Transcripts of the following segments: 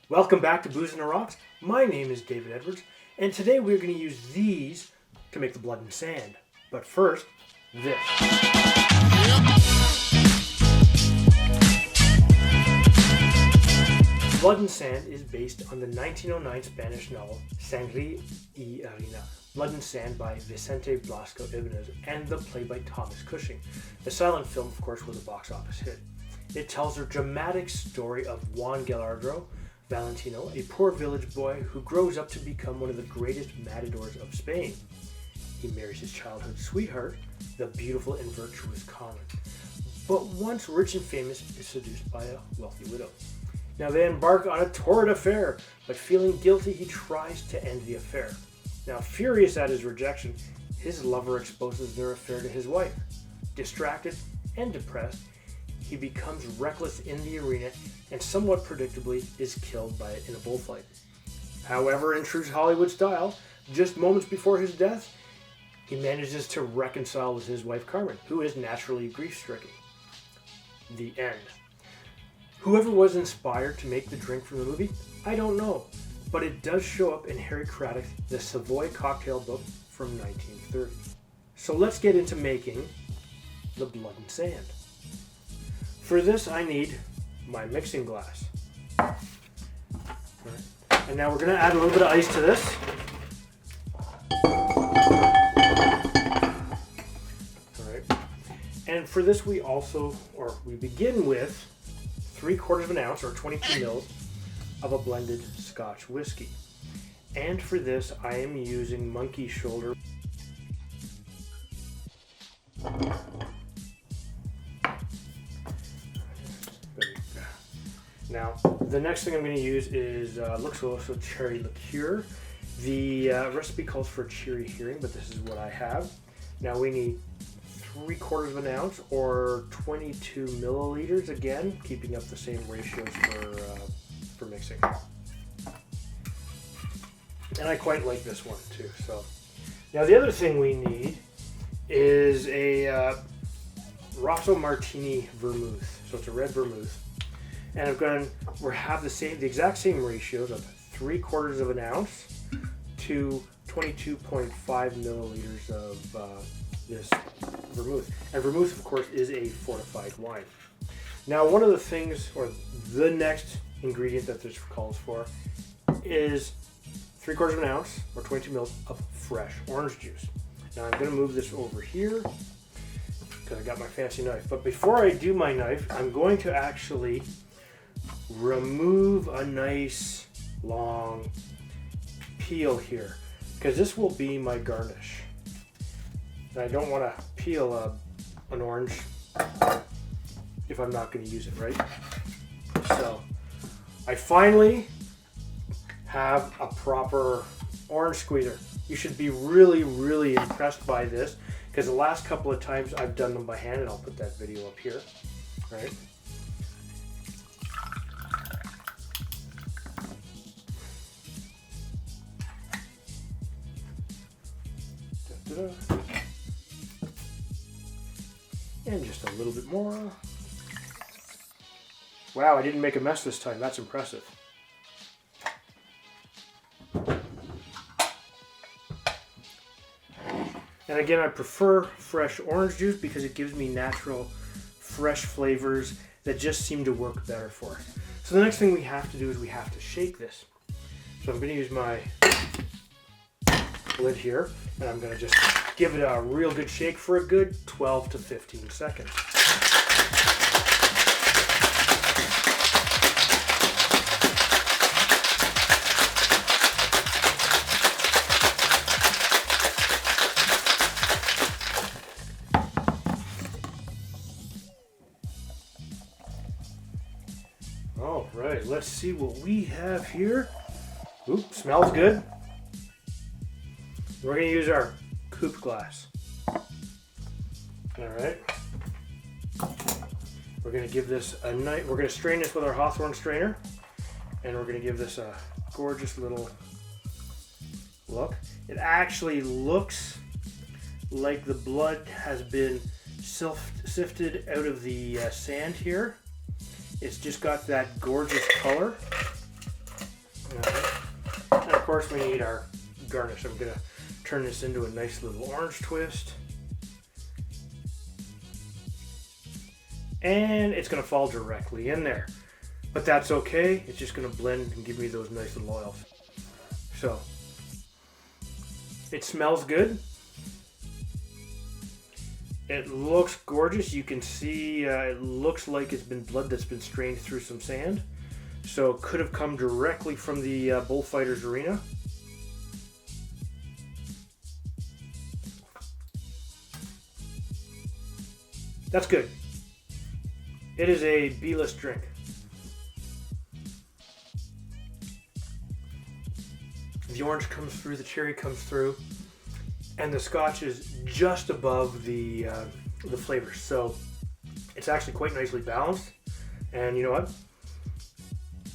Welcome back to Booze and the Rocks. My name is David Edwards, and today we're going to use these to make the Blood and Sand. But first, this. Blood and Sand is based on the 1909 Spanish novel Sangre y Harina, Blood and Sand by Vicente Blasco Ibáñez, and the play by Thomas Cushing. The silent film, of course, was a box office hit. It tells the dramatic story of Juan Gallardo Valentino, a poor village boy who grows up to become one of the greatest matadors of Spain. He marries his childhood sweetheart, the beautiful and virtuous Carmen, but once rich and famous is seduced by a wealthy widow. Now they embark on a torrid affair, but feeling guilty he tries to end the affair. Now furious at his rejection, his lover exposes their affair to his wife. Distracted and depressed, he becomes reckless in the arena and somewhat predictably is killed by it in a bullfight. However, in true Hollywood style, just moments before his death, he manages to reconcile with his wife Carmen, who is naturally grief-stricken. The end. Whoever was inspired to make the drink from the movie, I don't know, but it does show up in Harry Craddock's The Savoy Cocktail Book from 1930. So let's get into making the Blood and Sand. For this, I need my mixing glass. All right. And now we're going to add a little bit of ice to this. All right. And for this, we begin with 3/4 of an ounce or 22 mils of a blended Scotch whiskey. And for this, I am using Monkey Shoulder. Now, the next thing I'm going to use is looks also Cherry Liqueur. The recipe calls for cherry hearing, but this is what I have. Now we need 3/4 of an ounce or 22 milliliters, again, keeping up the same ratios for mixing. And I quite like this one too. So now the other thing we need is a Rosso Martini vermouth. So it's a red vermouth. And we have the exact same ratios of 3/4 of an ounce to 22.5 milliliters of this vermouth. And vermouth, of course, is a fortified wine. Now, one of the things, or the next ingredient that this calls for, is 3/4 of an ounce or 22 mils of fresh orange juice. Now, I'm going to move this over here because I got my fancy knife. But before I do my knife, I'm going to actually remove a nice long peel here because this will be my garnish. And I don't want to peel an orange if I'm not going to use it, right? So I finally have a proper orange squeezer. You should be really, really impressed by this because the last couple of times I've done them by hand, and I'll put that video up here, right? And just a little bit more. Wow, I didn't make a mess this time. That's impressive. And again, I prefer fresh orange juice because it gives me natural, fresh flavors that just seem to work better for it. So the next thing we have to do is we have to shake this. So I'm going to use my lid here, and I'm going to just give it a real good shake for a good 12 to 15 seconds. All right, let's see what we have here. Oop, smells good. We're going to use our Coupe Glass. All right. We're going to give this a nice, we're going to strain this with our Hawthorne strainer, and we're going to give this a gorgeous little look. It actually looks like the blood has been sifted out of the sand here. It's just got that gorgeous color. course, we need our garnish. I'm going to turn this into a nice little orange twist. And it's going to fall directly in there. But that's okay. It's just going to blend and give me those nice little oils. So, it smells good. It looks gorgeous. You can see it looks like it's been blood that's been strained through some sand. So it could have come directly from the bullfighter's arena. That's good. It is a B-list drink. The orange comes through, the cherry comes through, and the Scotch is just above the flavors. So it's actually quite nicely balanced. And you know what?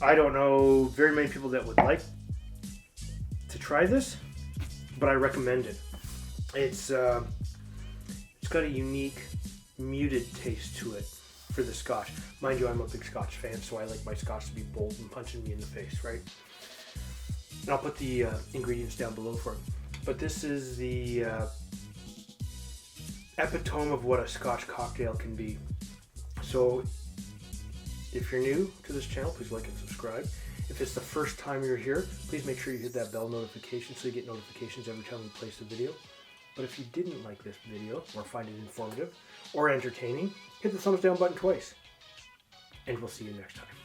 I don't know very many people that would like to try this, but I recommend it. It's got a unique, muted taste to it for the Scotch. Mind you, I'm a big Scotch fan, so I like my Scotch to be bold and punching me in the face, right? And I'll put the ingredients down below for it. But this is the epitome of what a Scotch cocktail can be. So if you're new to this channel, please like and subscribe. If it's the first time you're here, please make sure you hit that bell notification so you get notifications every time we place a video. But if you didn't like this video or find it informative or entertaining, hit the thumbs down button twice. And we'll see you next time.